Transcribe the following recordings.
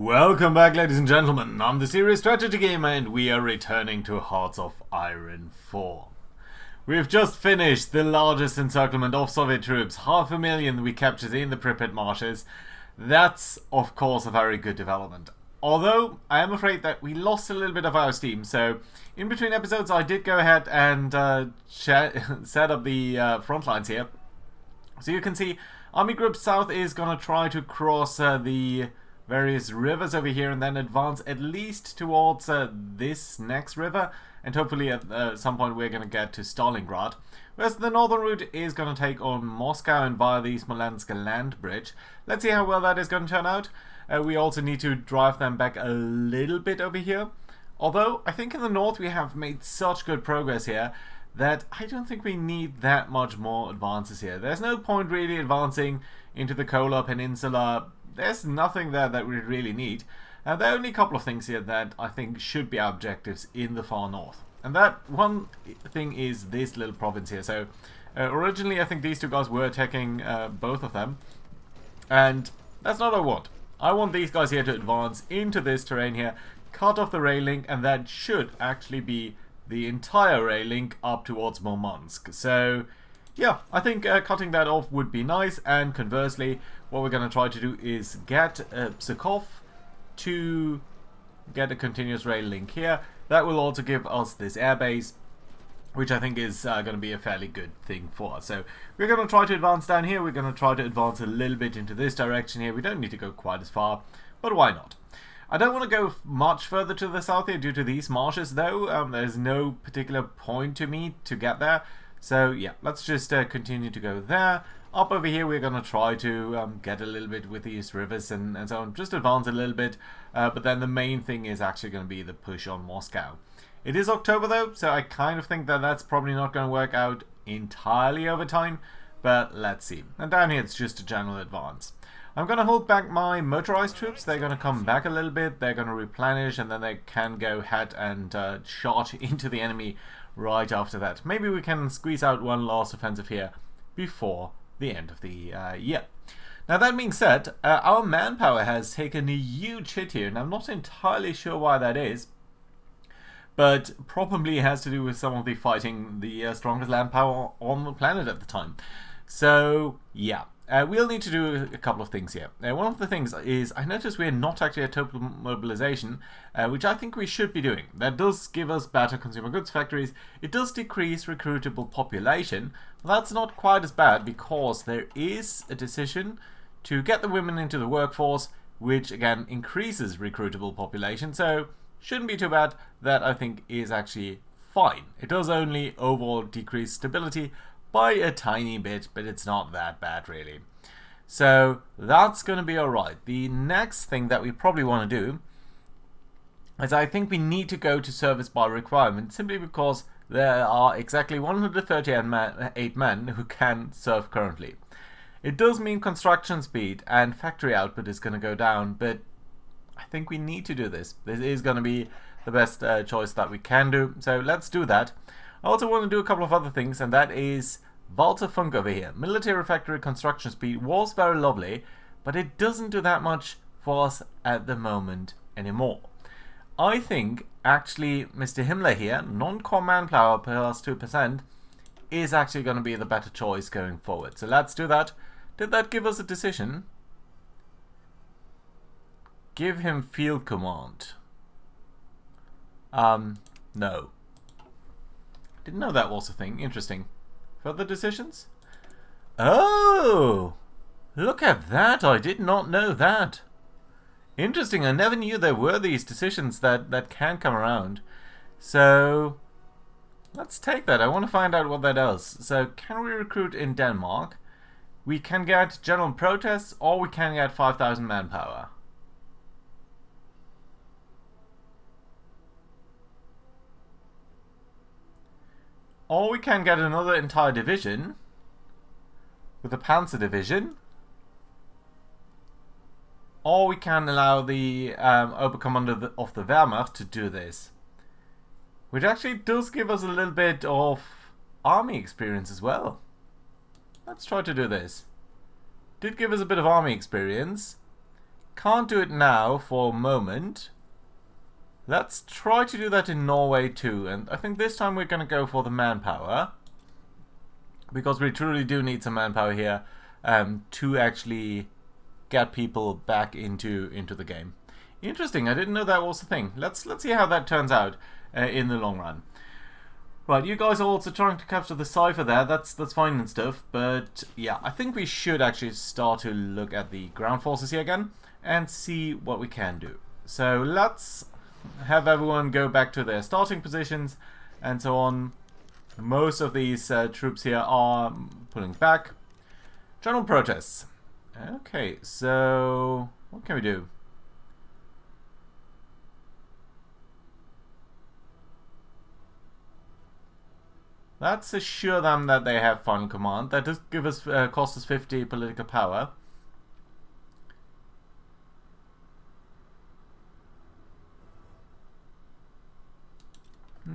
Welcome back, ladies and gentlemen. I'm the Serious Strategy Gamer and we are returning to Hearts of Iron 4. We've just finished the largest encirclement of Soviet troops, 500,000 we captured in the Pripyat marshes. That's, of course, a very good development. Although, I am afraid that we lost a little bit of our steam, so in between episodes I did go ahead and set up the front lines here. So you can see, Army Group South is going to try to cross the various rivers over here and then advance at least towards this next river, and hopefully at some point we're going to get to Stalingrad. Whereas the northern route is going to take on Moscow and via the Smolensk land bridge. Let's see how well that is going to turn out. We also need to drive them back a little bit over here. Although, I think in the north we have made such good progress here that I don't think we need that much more advances here. There's no point really advancing into the Kola Peninsula. There's nothing there that we really need. There are only a couple of things here that I think should be our objectives in the far north. And that one thing is this little province here. So originally I think these two guys were attacking both of them. And that's not what I want. I want these guys here to advance into this terrain here, cut off the rail link, and that should actually be the entire rail link up towards Murmansk. So yeah, I think cutting that off would be nice, and conversely, what we're going to try to do is get Pskov to get a continuous rail link here. That will also give us this airbase, which I think is going to be a fairly good thing for us. So we're going to try to advance down here. We're going to try to advance a little bit into this direction here. We don't need to go quite as far, but why not? I don't want to go much further to the south here due to these marshes, though. There's no particular point to me to get there. So yeah, let's just continue to go there. Up over here we're going to try to get a little bit with these rivers and so on. Just advance a little bit. But then the main thing is actually going to be the push on Moscow. It is October though, so I kind of think that that's probably not going to work out entirely over time. But let's see. And down here it's just a general advance. I'm going to hold back my motorized troops. They're going to come back a little bit. They're going to replenish and then they can go ahead and shot into the enemy right after that. Maybe we can squeeze out one last offensive here before the end of the year. Now that being said, our manpower has taken a huge hit here, and I'm not entirely sure why that is, but probably has to do with some of the fighting the strongest land power on the planet at the time. So yeah, we'll need to do a couple of things here. One of the things is I noticed we're not actually at total mobilization, which I think we should be doing. That does give us better consumer goods factories. It does decrease recruitable population. That's not quite as bad because there is a decision to get the women into the workforce, which again increases recruitable population. So shouldn't be too bad. That I think is actually fine. It does only overall decrease stability by a tiny bit, but it's not that bad really. So that's going to be alright. The next thing that we probably want to do is I think we need to go to service by requirement, simply because there are exactly 138 men who can serve currently. It does mean construction speed and factory output is going to go down, but I think we need to do this. This is going to be the best choice that we can do, so let's do that. I also want to do a couple of other things, and that is Walter Funk over here. Military factory construction speed was very lovely, but it doesn't do that much for us at the moment anymore. I think actually Mr. Himmler here, non-core manpower plus 2%, is actually going to be the better choice going forward. So let's do that. Did that give us a decision? Give him field command. No. Didn't know that was a thing. Interesting. Further decisions? Oh! Look at that! I did not know that. Interesting. I never knew there were these decisions that can come around. So let's take that. I want to find out what that does. So can we recruit in Denmark? We can get general protests, or we can get 5,000 manpower. Or we can get another entire division with a Panzer division. Or we can allow the Oberkommando of the Wehrmacht to do this. Which actually does give us a little bit of army experience as well. Let's try to do this. Did give us a bit of army experience. can't do it now for a moment. Let's try to do that in Norway too, and I think this time we're going to go for the manpower, because we truly do need some manpower here to actually get people back into the game. Interesting, I didn't know that was the thing. Let's see how that turns out in the long run. Right, you guys are also trying to capture the cipher there, that's fine and stuff, but yeah, I think we should actually start to look at the ground forces here again and see what we can do. So let's have everyone go back to their starting positions and so on. Most of these troops here are pulling back. General protests. Okay, so what can we do? Let's assure them that they have final command. That does give us cost us 50 political power.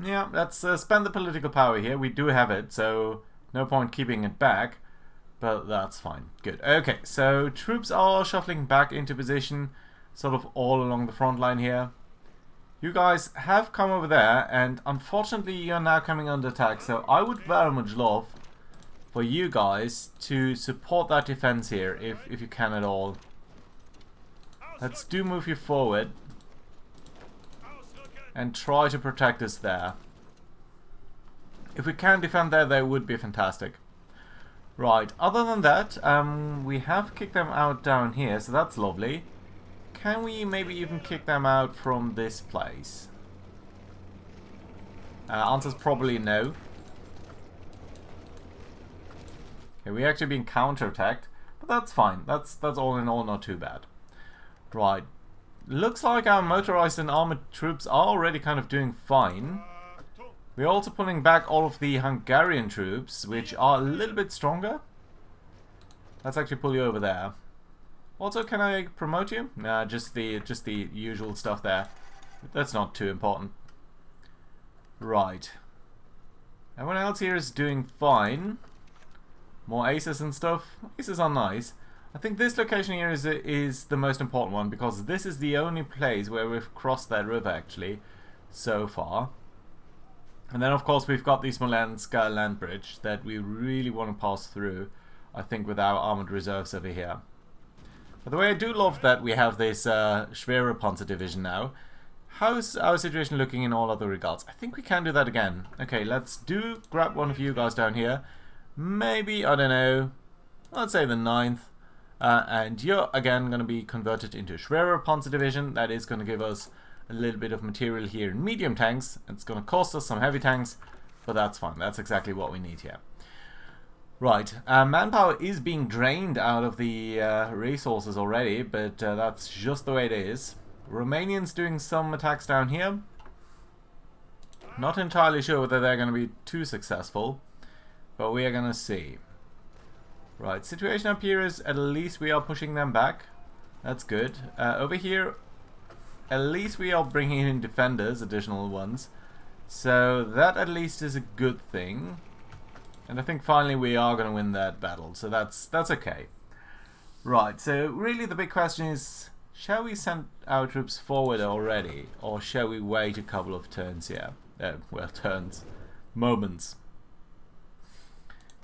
Yeah, let's spend the political power here. We do have it, so no point keeping it back. But that's fine. Good. Okay, so troops are shuffling back into position, sort of all along the front line here. You guys have come over there, and unfortunately you're now coming under attack, so I would very much love for you guys to support that defense here, if you can at all. Let's do move you forward and try to protect us there. If we can defend there, that would be fantastic. Right, other than that, we have kicked them out down here, so that's lovely. Can we maybe even kick them out from this place? Answer's probably no. Okay, we're actually being counterattacked, but that's fine. That's all in all not too bad. Right. Looks like our motorized and armored troops are already kind of doing fine. We're also pulling back all of the Hungarian troops, which are a little bit stronger. Let's actually pull you over there. Also, can I promote you? Nah, just the usual stuff there. That's not too important. Right. Everyone else here is doing fine. More aces and stuff. Aces are nice. I think this location here is the most important one, because this is the only place where we've crossed that river actually so far. And then of course we've got the Smolensk land bridge that we really want to pass through, I think, with our armored reserves over here. By the way, I do love that we have this Schwere Panzer division now. How's our situation looking in all other regards? I think we can do that again. Okay, let's grab one of you guys down here. Maybe, I don't know, let's say the 9th. And you're again going to be converted into Schwere Panzer division. That is going to give us a little bit of material here in medium tanks. It's going to cost us some heavy tanks, but that's fine. That's exactly what we need here. Right, manpower is being drained out of the resources already, but that's just the way it is. Romanians doing some attacks down here. Not entirely sure whether they're going to be too successful, but we are going to see. Right, situation up here is at least we are pushing them back. That's good. Over here, at least we are bringing in defenders, additional ones. So that at least is a good thing. And I think finally we are going to win that battle, so that's okay. Right, so really the big question is, shall we send our troops forward already, or shall we wait a couple of turns here? Well, turns. Moments.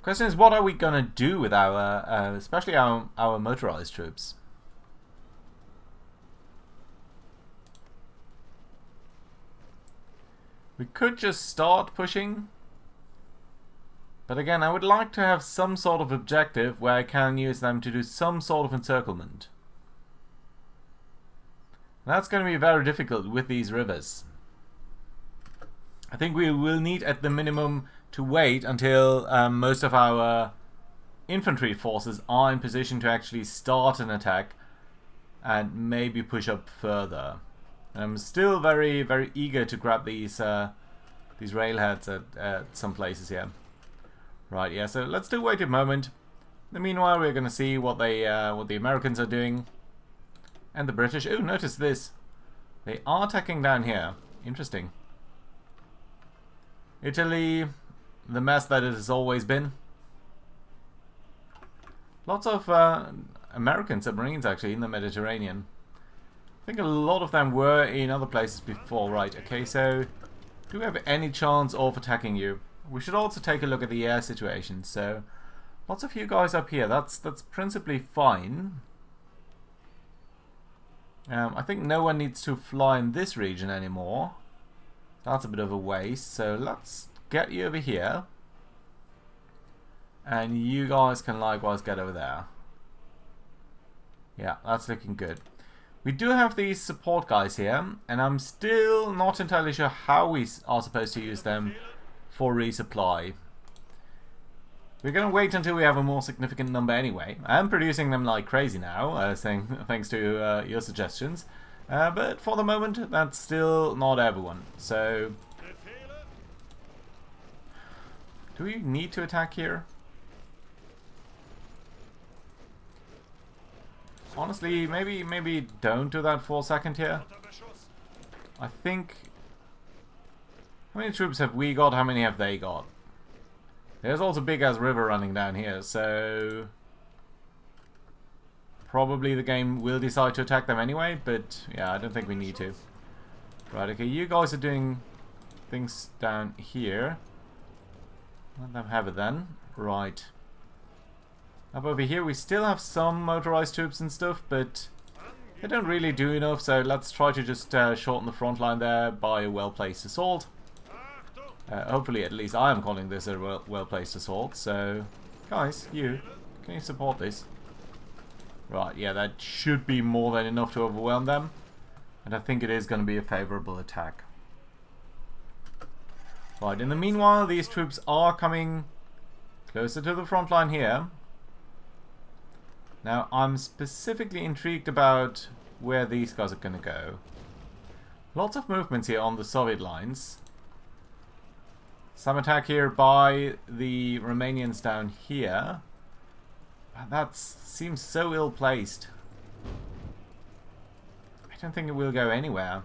Question is, what are we going to do with our, especially our motorized troops? We could just start pushing. But again, I would like to have some sort of objective where I can use them to do some sort of encirclement. That's going to be very difficult with these rivers. I think we will need at the minimum to wait until most of our infantry forces are in position to actually start an attack and maybe push up further. I'm still very, very eager to grab these railheads at some places here. Right, yeah, so let's do wait a moment. In the meanwhile, we're going to see what the Americans are doing. And the British. Oh, notice this. They are attacking down here. Interesting. Italy, the mess that it has always been. Lots of American submarines, actually, in the Mediterranean. I think a lot of them were in other places before. Right, okay, so do we have any chance of attacking you? We should also take a look at the air situation. So lots of you guys up here. That's principally fine. I think no one needs to fly in this region anymore. That's a bit of a waste. So let's get you over here. And you guys can likewise get over there. Yeah, that's looking good. We do have these support guys here, and I'm still not entirely sure how we are supposed to use them for resupply. We're going to wait until we have a more significant number anyway. I'm producing them like crazy now, thanks to your suggestions. But for the moment, that's still not everyone. So, do we need to attack here? Honestly, maybe don't do that for a second here. I think... How many troops have we got? How many have they got? There's also a big-ass river running down here, so... Probably the game will decide to attack them anyway, but yeah, I don't think we need to. Right, okay, you guys are doing things down here. Let them have it then. Right. Up over here we still have some motorized troops and stuff, but they don't really do enough, so let's try to just shorten the front line there by a well-placed assault. Hopefully, at least I am calling this a well-placed assault, so... Guys, can you support this? Right, yeah, that should be more than enough to overwhelm them. And I think it is going to be a favourable attack. Right, in the meanwhile, these troops are coming closer to the front line here. Now, I'm specifically intrigued about where these guys are going to go. Lots of movements here on the Soviet lines. Some attack here by the Romanians down here. That seems so ill-placed. I don't think it will go anywhere.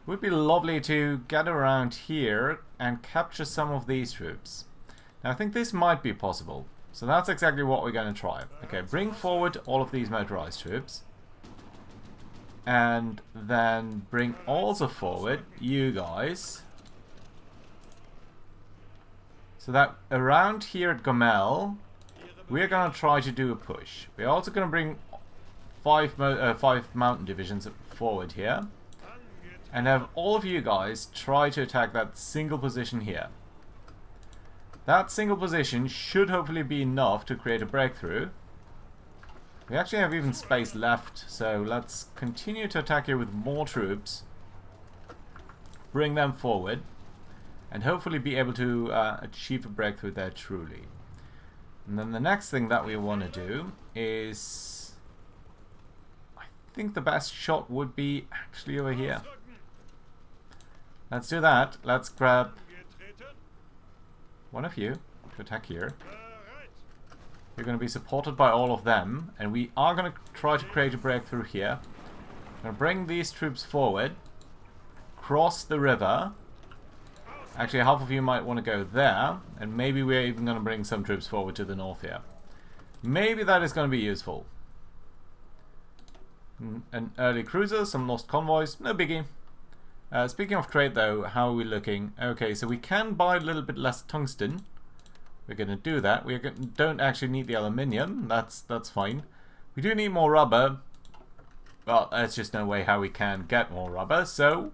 It would be lovely to get around here and capture some of these troops. Now, I think this might be possible. So that's exactly what we're going to try. Okay, bring forward all of these motorized troops. And then bring also forward you guys. So that around here at Gomel, we're going to try to do a push. We're also going to bring five mountain divisions forward here. And have all of you guys try to attack that single position here. That single position should hopefully be enough to create a breakthrough. We actually have even space left, so let's continue to attack here with more troops. Bring them forward. And hopefully be able to achieve a breakthrough there truly. And then the next thing that we want to do is... I think the best shot would be actually over here. Let's do that. Let's grab one of you to attack here. You're going to be supported by all of them. And we are going to try to create a breakthrough here. I'm going to bring these troops forward. Cross the river. Actually, half of you might want to go there, and maybe we're even going to bring some troops forward to the north here. Maybe that is going to be useful. An early cruiser, some lost convoys, no biggie. Speaking of trade though, how are we looking? Okay, so we can buy a little bit less tungsten. We're going to do that. We don't actually need the aluminium, that's fine. We do need more rubber. Well, there's just no way how we can get more rubber, so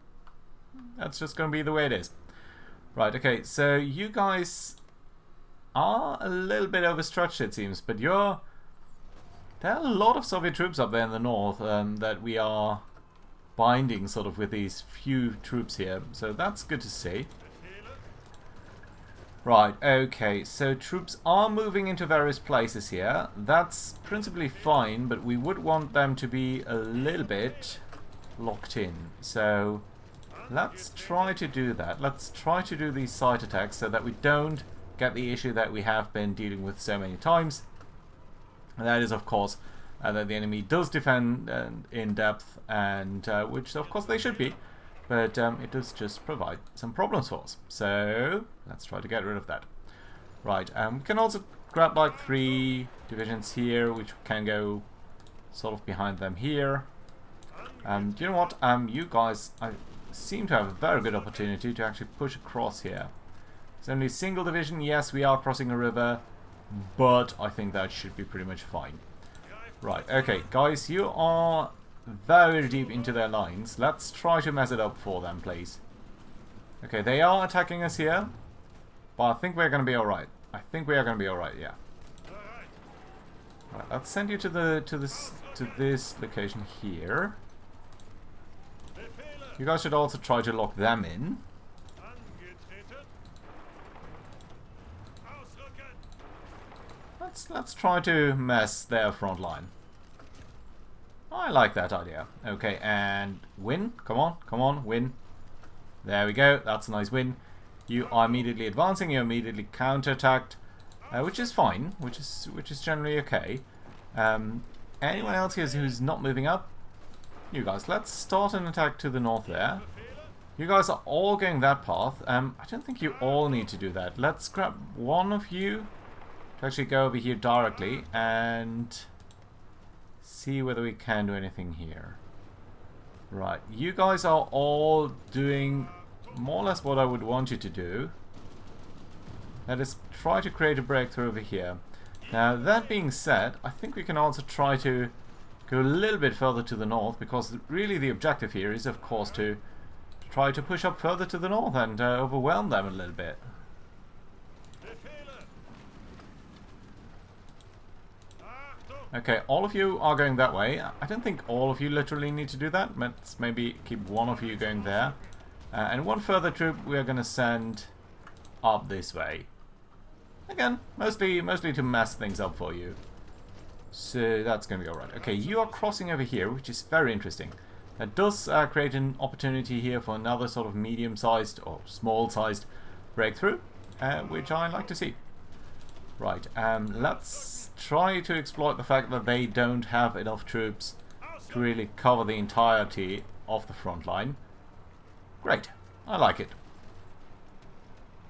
that's just going to be the way it is. Right, okay, so you guys are a little bit overstretched it seems, but there are a lot of Soviet troops up there in the north that we are binding sort of with these few troops here, so that's good to see. Right, okay, so troops are moving into various places here. That's principally fine, but we would want them to be a little bit locked in, so... Let's try to do that. Let's try to do these site attacks so that we don't get the issue that we have been dealing with so many times. And that is, of course, that the enemy does defend in depth, and which, of course, they should be. But it does just provide some problems for us. So, let's try to get rid of that. Right, we can also grab like 3 divisions here, which can go sort of behind them here. Do you know what? You guys, I seem to have a very good opportunity to actually push across here. It's only a single division. Yes, we are crossing a river, but I think that should be pretty much fine. Right, okay, guys, you are very deep into their lines. Let's try to mess it up for them, please. Okay, they are attacking us here, but I think we're going to be alright. I think we are going to be alright, yeah. Right, let's send you to this location here. You guys should also try to lock them in. Let's try to mess their front line. I like that idea. Okay, and win. Come on, win. There we go. That's a nice win. You are immediately advancing. You're immediately counterattacked, which is fine. Which is generally okay. Anyone else here who's not moving up? You guys, let's start an attack to the north there. You guys are all going that path. I don't think you all need to do that. Let's grab one of you to actually go over here directly and see whether we can do anything here. Right, you guys are all doing more or less what I would want you to do. That is, try to create a breakthrough over here. Now, that being said, I think we can also try to go a little bit further to the north, because really the objective here is, of course, to try to push up further to the north and overwhelm them a little bit. Okay, all of you are going that way. I don't think all of you literally need to do that. Let's maybe keep one of you going there. And one further troop we are going to send up this way. Again, mostly to mess things up for you. So that's going to be alright. Okay, you are crossing over here, which is very interesting. That does create an opportunity here for another sort of medium-sized or small-sized breakthrough, which I like to see. Right, let's try to exploit the fact that they don't have enough troops to really cover the entirety of the front line. Great, I like it.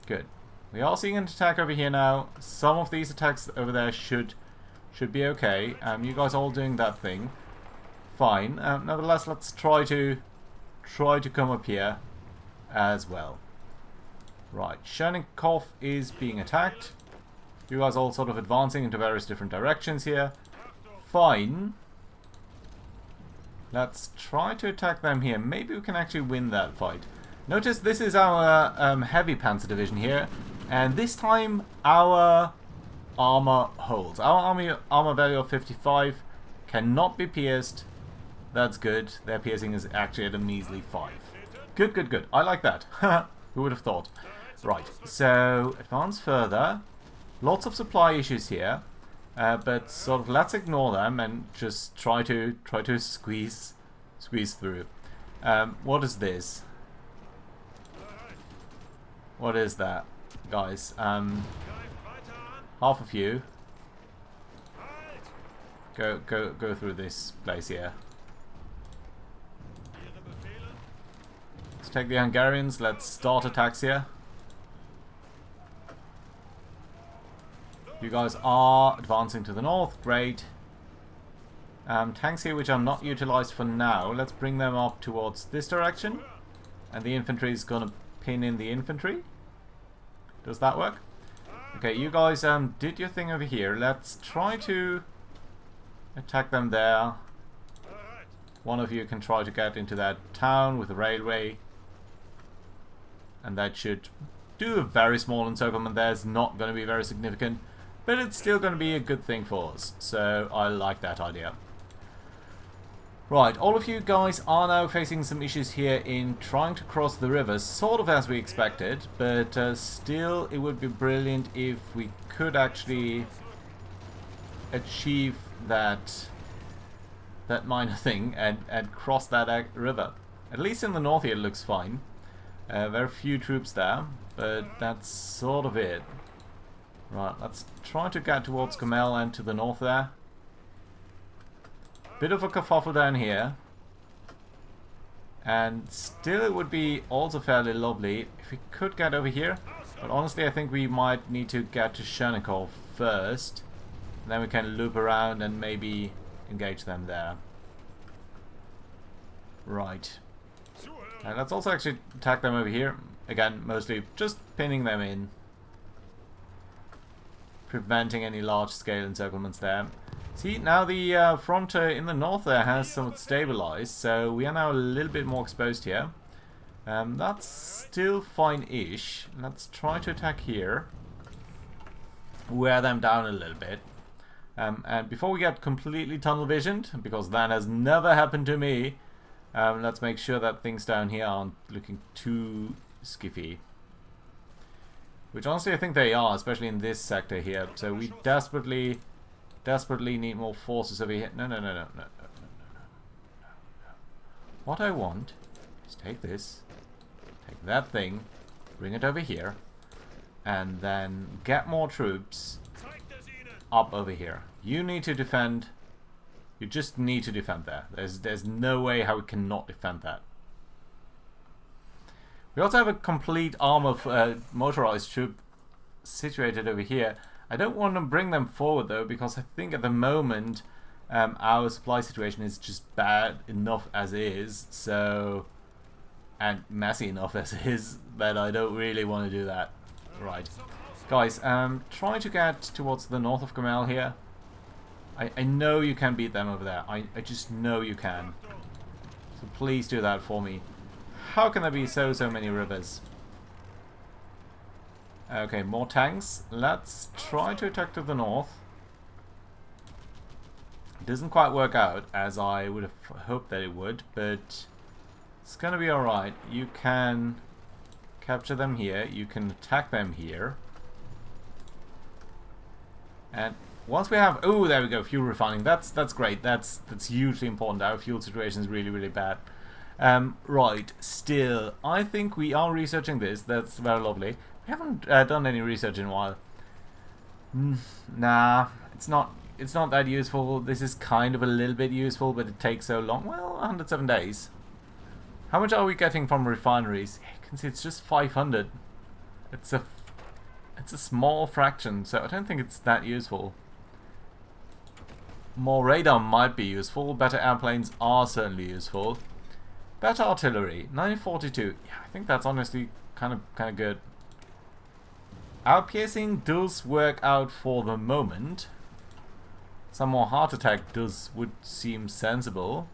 Good. We are seeing an attack over here now. Some of these attacks over there should be okay. You guys all doing that thing. Fine. Nevertheless, let's try to come up here as well. Right, Chernikov is being attacked. You guys all sort of advancing into various different directions here. Fine. Let's try to attack them here. Maybe we can actually win that fight. Notice this is our heavy panzer division here, and this time our armor holds. Our armor value of 55 cannot be pierced. That's good. Their piercing is actually at a measly 5. Good, good, good. I like that. Who would have thought? Right, so advance further. Lots of supply issues here, but sort of let's ignore them and just try to squeeze through. What is this? What is that, guys? Half of you go through this place here. Let's take the Hungarians. Let's start attacks here. You guys are advancing to the north. Great. Tanks here which are not utilized for now. Let's bring them up towards this direction. And the infantry is going to pin in the infantry. Does that work? Okay, you guys did your thing over here. Let's try to attack them there. One of you can try to get into that town with the railway. And that should do a very small encirclement there. It's not going to be very significant. But it's still going to be a good thing for us. So I like that idea. Right, all of you guys are now facing some issues here in trying to cross the river, sort of as we expected, but still it would be brilliant if we could actually achieve that minor thing and cross that river. At least in the north here it looks fine. Very few troops there, but that's sort of it. Right, let's try to get towards Kamel and to the north there. Bit of a kerfuffle down here. And still it would be also fairly lovely if we could get over here. But honestly I think we might need to get to Chernikov first. Then we can loop around and maybe engage them there. Right. Let's also actually attack them over here. Again, mostly just pinning them in. Preventing any large-scale encirclements there. See, now the front in the north there has somewhat stabilized, so we are now a little bit more exposed here. That's still fine-ish. Let's try to attack here. Wear them down a little bit. And before we get completely tunnel-visioned, because that has never happened to me, let's make sure that things down here aren't looking too skiffy. Which honestly I think they are, especially in this sector here. So we desperately need more forces over here. No. What I want is take this, take that thing, bring it over here, and then get more troops up over here. You need to defend. You just need to defend there. There's no way how we cannot defend that. We also have a complete arm of motorized troop situated over here. I don't want to bring them forward though, because I think at the moment our supply situation is just bad enough as is, so, and messy enough as is, that I don't really want to do that. Right, guys, try to get towards the north of Gamal here. I know you can beat them over there. I just know you can. So please do that for me. How can there be so many rivers? Okay, more tanks. Let's try to attack to the north. It doesn't quite work out as I would have hoped that it would, but it's gonna be alright. You can capture them here. You can attack them here. And once we have... Oh, there we go. Fuel refining. That's great. That's hugely important. Our fuel situation is really bad. Right, still, I think we are researching this. That's very lovely. We haven't done any research in a while. Nah, it's not that useful. This is kind of a little bit useful, but it takes so long. Well, 107 days. How much are we getting from refineries? You can see it's just 500. It's a small fraction, so I don't think it's that useful. More radar might be useful. Better airplanes are certainly useful. Better artillery, 942. Yeah, I think that's honestly kind of good. Our piercing does work out for the moment. Some more heart attack would seem sensible.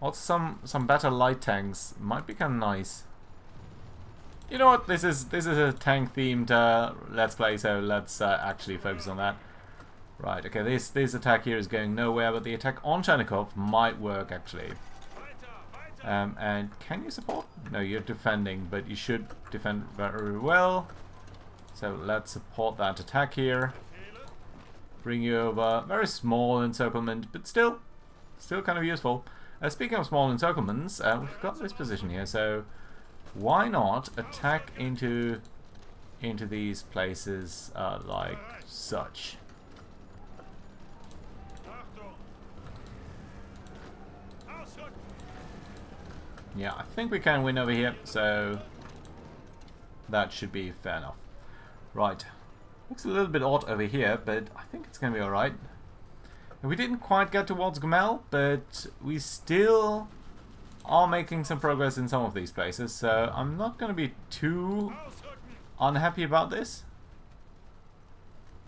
Also some better light tanks might be kind of nice. You know what? This is a tank themed let's play, so let's actually focus on that. Right. Okay. This attack here is going nowhere, but the attack on Chernikov might work actually. And can you support? No, you're defending, but you should defend very well. So let's support that attack here. Bring you over. Very small encirclement, but still kind of useful. Speaking of small encirclements, we've got this position here, so why not attack into these places like such? Yeah, I think we can win over here, so that should be fair enough. Right. Looks a little bit odd over here, but I think it's going to be alright. We didn't quite get towards Gamal, but we still are making some progress in some of these places, so I'm not going to be too unhappy about this.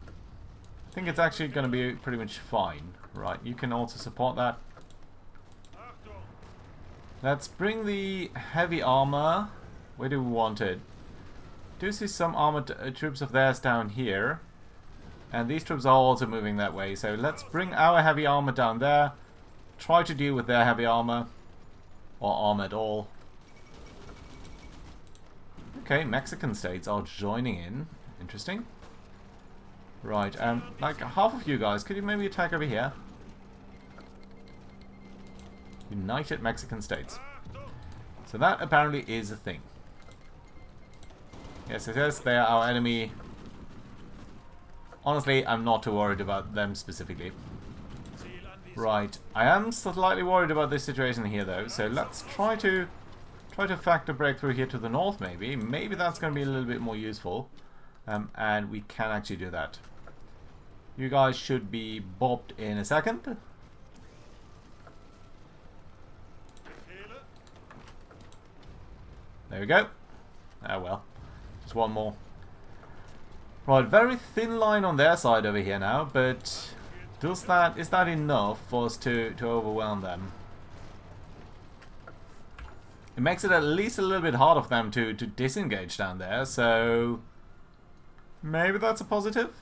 I think it's actually going to be pretty much fine. Right, you can also support that. Let's bring the heavy armor. Where do we want it? Do see some armored troops of theirs down here. And these troops are also moving that way. So let's bring our heavy armor down there. Try to deal with their heavy armor. Or armor at all. Okay, Mexican states are joining in. Interesting. Right, like half of you guys, could you maybe attack over here? United Mexican States. So that apparently is a thing. Yes, it is. They are our enemy. Honestly, I'm not too worried about them specifically. Right. I am slightly worried about this situation here, though. So let's try to factor breakthrough here to the north, maybe. Maybe that's going to be a little bit more useful. And we can actually do that. You guys should be bopped in a second. There we go. Oh well. Just one more. Right, very thin line on their side over here now, but is that enough for us to overwhelm them? It makes it at least a little bit harder for them to disengage down there, so maybe that's a positive.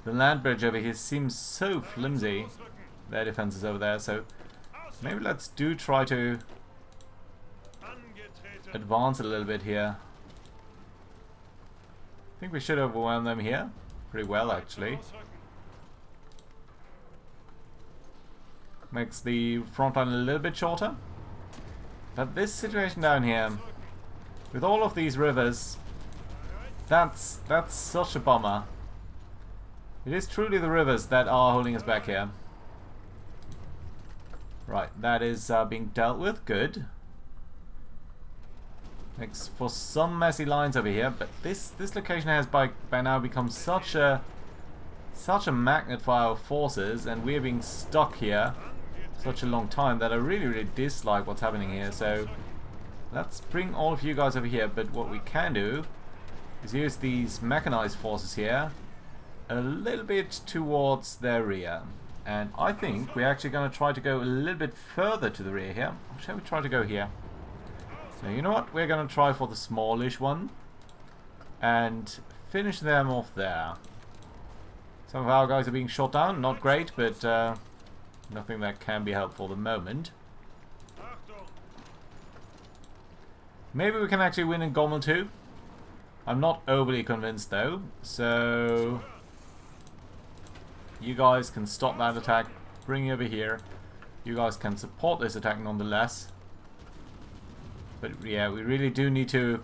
The land bridge over here seems so flimsy. Their defense is over there, so maybe let's try to advance a little bit here. I think we should overwhelm them here pretty well, actually. Makes the front line a little bit shorter. But this situation down here, with all of these rivers, that's such a bummer. It is truly the rivers that are holding us back here. Right, that is being dealt with. Good. Makes for some messy lines over here, but this location has by now become such a magnet for our forces, and we're being stuck here such a long time that I really dislike what's happening here. So let's bring all of you guys over here, but what we can do is use these mechanized forces here a little bit towards their rear. And I think we're actually going to try to go a little bit further to the rear here. Or shall we try to go here? So you know what? We're going to try for the smallish one and finish them off there. Some of our guys are being shot down. Not great, but nothing that can be helpful at the moment. Maybe we can actually win in Gommel too. I'm not overly convinced though. So you guys can stop that attack. Bring you over here. You guys can support this attack nonetheless. But yeah, we really do need to...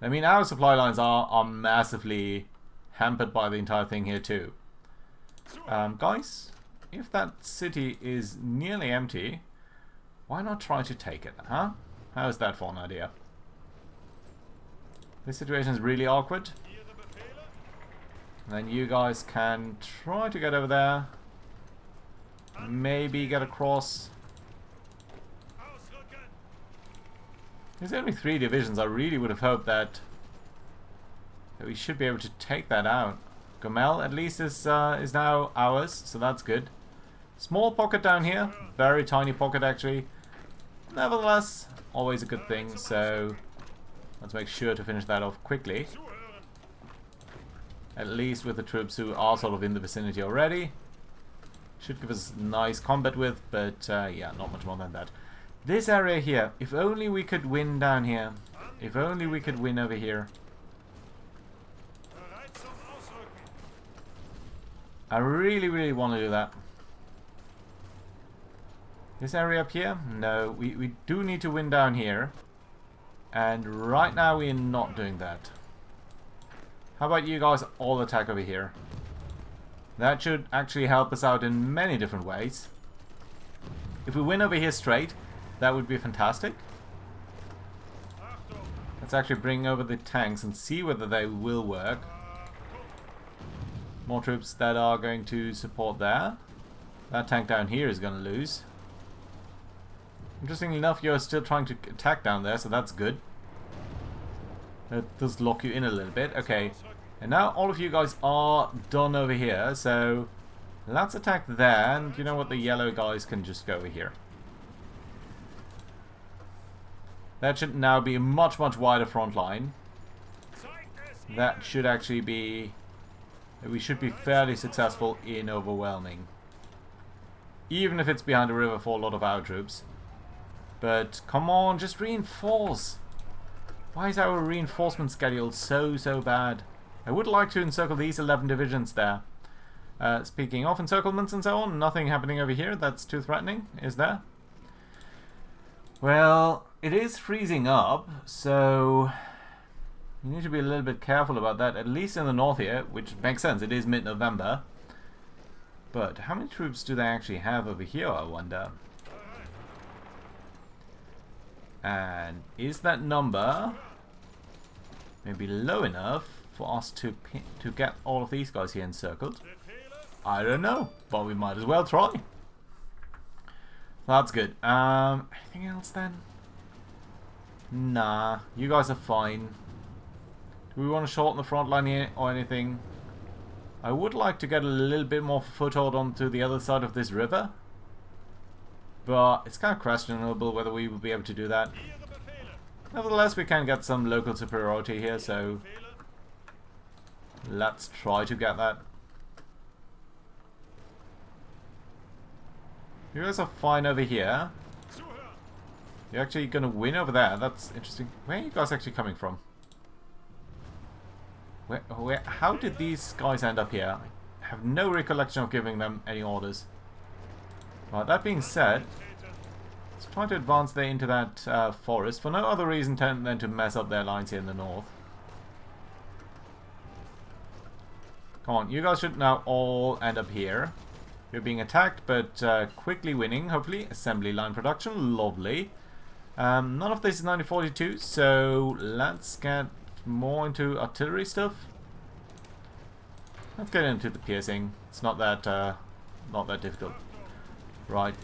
I mean, our supply lines are massively hampered by the entire thing here too. Guys, if that city is nearly empty, why not try to take it, huh? How's that for an idea? This situation is really awkward. And then you guys can try to get over there. Maybe get across. There's only 3 divisions. I really would have hoped that we should be able to take that out. Gommel at least is now ours, so that's good. Small pocket down here, very tiny pocket actually. Nevertheless, always a good thing. So let's make sure to finish that off quickly. At least with the troops who are sort of in the vicinity already. Should give us nice combat with, but yeah, not much more than that. This area here, if only we could win down here. If only we could win over here. I really want to do that. This area up here? No, we do need to win down here. And right now we're not doing that. How about you guys all attack over here? That should actually help us out in many different ways. If we win over here straight, that would be fantastic. Let's actually bring over the tanks and see whether they will work. More troops that are going to support there. That tank down here is going to lose. Interestingly enough, you're still trying to attack down there, so that's good. That does lock you in a little bit. Okay, and now all of you guys are done over here, so let's attack there, and you know what, the yellow guys can just go over here. That should now be a much wider front line. That should actually be... we should be fairly successful in overwhelming. Even if it's behind a river for a lot of our troops. But come on, just reinforce. Why is our reinforcement schedule so bad? I would like to encircle these 11 divisions there. Speaking of encirclements and so on, nothing happening over here that's too threatening, is there? Well, it is freezing up, so you need to be a little bit careful about that, at least in the north here, which makes sense, it is mid-November. But how many troops do they actually have over here, I wonder? And is that number maybe low enough for us to get all of these guys here encircled? I don't know, but we might as well try. That's good. Anything else then? Nah, you guys are fine. Do we want to shorten the front line here or anything? I would like to get a little bit more foothold onto the other side of this river. But it's kind of questionable whether we will be able to do that. Nevertheless, we can get some local superiority here, so let's try to get that. You guys are fine over here. You're actually going to win over there. That's interesting. Where are you guys actually coming from? How did these guys end up here? I have no recollection of giving them any orders. Right, that being said, let's try to advance there into that forest for no other reason than to mess up their lines here in the north. Come on, you guys should now all end up here. You're being attacked, but quickly winning, hopefully. Assembly line production, lovely. None of this is 1942, so let's get more into artillery stuff. Let's get into the piercing. It's not that difficult. Right,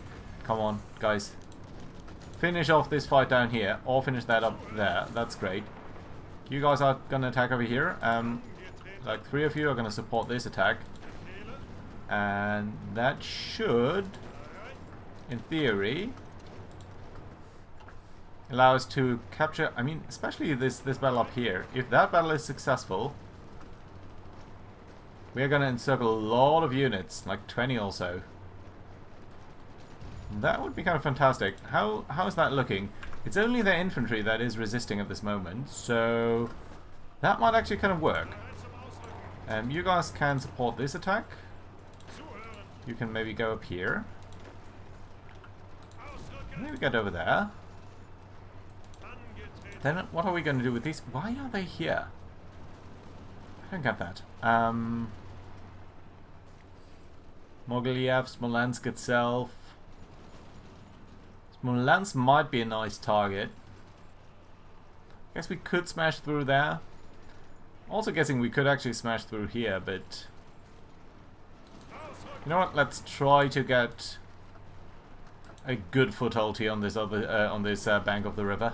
come on, guys. Finish off this fight down here, or finish that up there. That's great. You guys are gonna attack over here. Like 3 of you are gonna support this attack, and that should, in theory, allow us to capture. I mean, especially this battle up here. If that battle is successful, we are gonna encircle a lot of units, like 20 or so. That would be kind of fantastic. How is that looking? It's only their infantry that is resisting at this moment, so that might actually kind of work. You guys can support this attack. You can maybe go up here. Maybe get over there. Then what are we going to do with these? Why are they here? I don't get that. Mogiliev, Smolensk itself. Smolensk might be a nice target. Guess we could smash through there. Also guessing we could actually smash through here, but you know what? Let's try to get a good foothold here on this other bank of the river.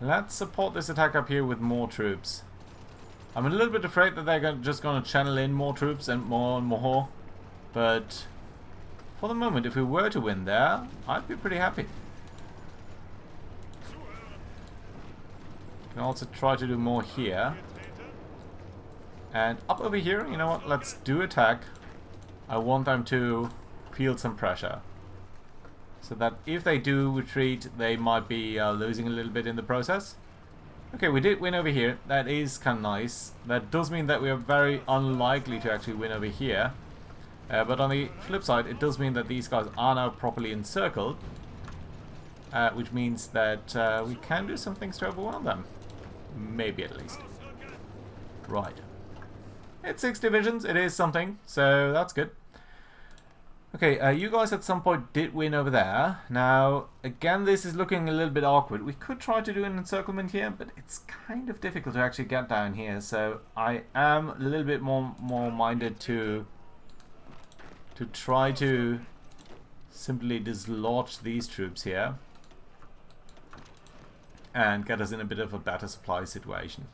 Let's support this attack up here with more troops. I'm a little bit afraid that they're just going to channel in more troops and more. But for the moment, if we were to win there, I'd be pretty happy. Can also try to do more here. And up over here, you know what? Let's do attack. I want them to feel some pressure. So that if they do retreat, they might be losing a little bit in the process. Okay, we did win over here. That is kind of nice. That does mean that we are very unlikely to actually win over here. But on the flip side, it does mean that these guys are now properly encircled. Which means that we can do some things to overwhelm them. Maybe at least. Right. It's 6 divisions. It is something. So that's good. Okay, you guys at some point did win over there. Now, again, this is looking a little bit awkward. We could try to do an encirclement here, but it's kind of difficult to actually get down here. So I am a little bit more minded to try to simply dislodge these troops here and get us in a bit of a better supply situation.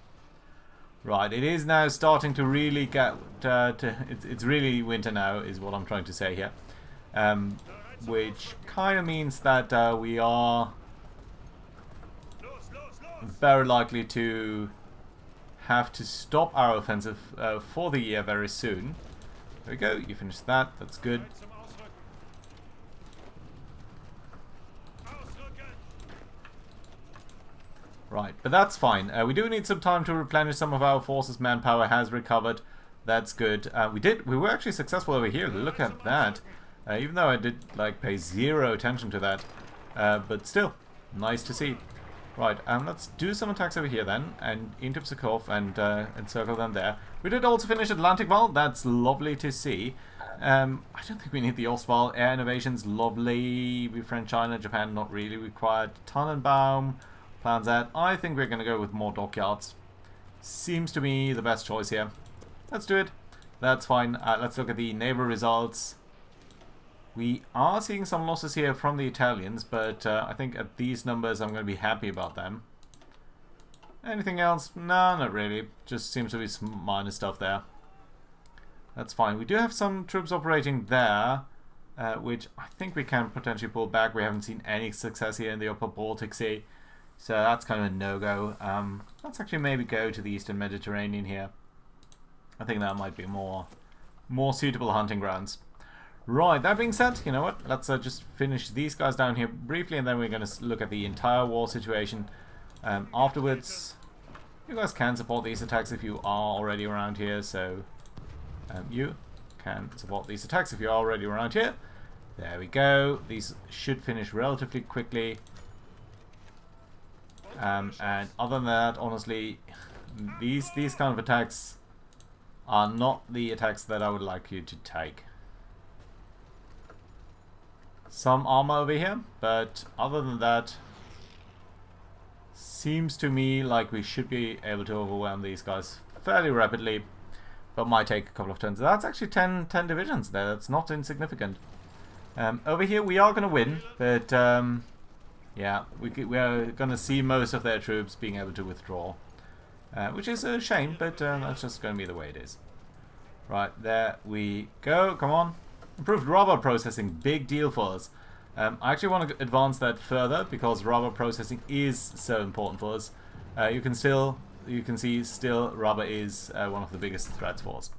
Right, it is now starting to really get it's really winter now, is what I'm trying to say here. Which kind of means that we are very likely to have to stop our offensive for the year very soon. There we go, you finished that, that's good. Right, but that's fine. We do need some time to replenish some of our forces. Manpower has recovered. That's good. We were actually successful over here. Look at that. Even though I did like pay zero attention to that, but still nice to see. Right, let's do some attacks over here then, and into Pskov and encircle them there. We did also finish Atlantic Val. That's lovely to see. I don't think we need the Ostwald. Air innovations, lovely. We French China, Japan, not really required. Tannenbaum. Plans that. I think we're going to go with more dockyards. Seems to me the best choice here. Let's do it. That's fine. Let's look at the naval results. We are seeing some losses here from the Italians, but I think at these numbers I'm going to be happy about them. Anything else? No, not really. Just seems to be some minor stuff there. That's fine. We do have some troops operating there, which I think we can potentially pull back. We haven't seen any success here in the Upper Baltic Sea, so that's kind of a no-go. Let's actually maybe go to the Eastern Mediterranean here. I think that might be more suitable hunting grounds. Right, that being said, you know what? Let's just finish these guys down here briefly, and then we're going to look at the entire war situation. Afterwards, you guys can support these attacks if you are already around here, so you can support these attacks if you're already around here. There we go. These should finish relatively quickly. And other than that, honestly, these kind of attacks are not the attacks that I would like you to take. Some armor over here, but other than that, seems to me like we should be able to overwhelm these guys fairly rapidly, but might take a couple of turns. That's actually 10 divisions there. That's not insignificant. Over here we are going to win, but yeah, we are going to see most of their troops being able to withdraw, which is a shame, but that's just going to be the way it is. Right, there we go. Come on. Improved rubber processing, big deal for us. I actually want to advance that further because rubber processing is so important for us. You can see still rubber is one of the biggest threats for us.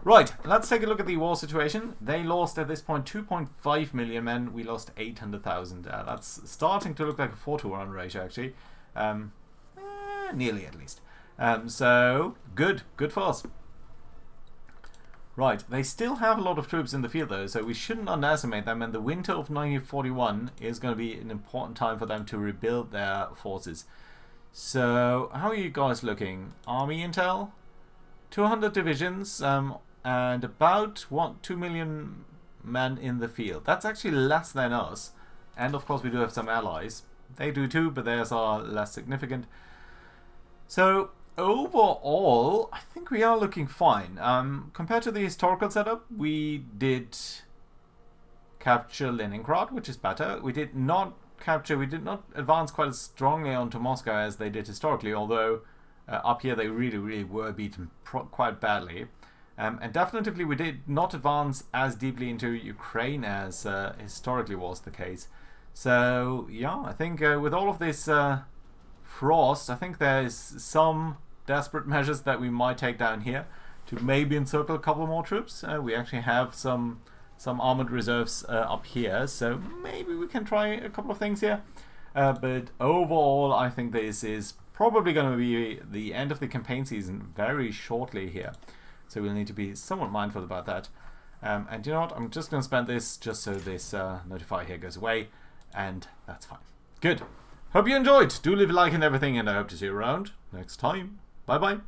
Right, let's take a look at the war situation. They lost at this point 2.5 million men. We lost 800,000. That's starting to look like a 4-to-1 ratio actually. Nearly at least. So good for us. Right, they still have a lot of troops in the field though, so we shouldn't underestimate them, and the winter of 1941 is going to be an important time for them to rebuild their forces. So, how are you guys looking? Army intel? 200 divisions, and about, 2 million men in the field. That's actually less than us, and of course we do have some allies. They do too, but theirs are less significant. So, overall, I think we are looking fine. Compared to the historical setup, we did capture Leningrad, which is better. We did not advance quite as strongly onto Moscow as they did historically, although up here they really were beaten quite badly. And definitively we did not advance as deeply into Ukraine as historically was the case. So, yeah, I think with all of this frost, I think there's some desperate measures that we might take down here to maybe encircle a couple more troops. We actually have some armored reserves up here, so maybe we can try a couple of things here. But overall, I think this is probably going to be the end of the campaign season very shortly here. So we'll need to be somewhat mindful about that. And you know what? I'm just going to spend this just so this notify here goes away, and that's fine. Good. Hope you enjoyed. Do leave a like and everything, and I hope to see you around next time. Bye bye.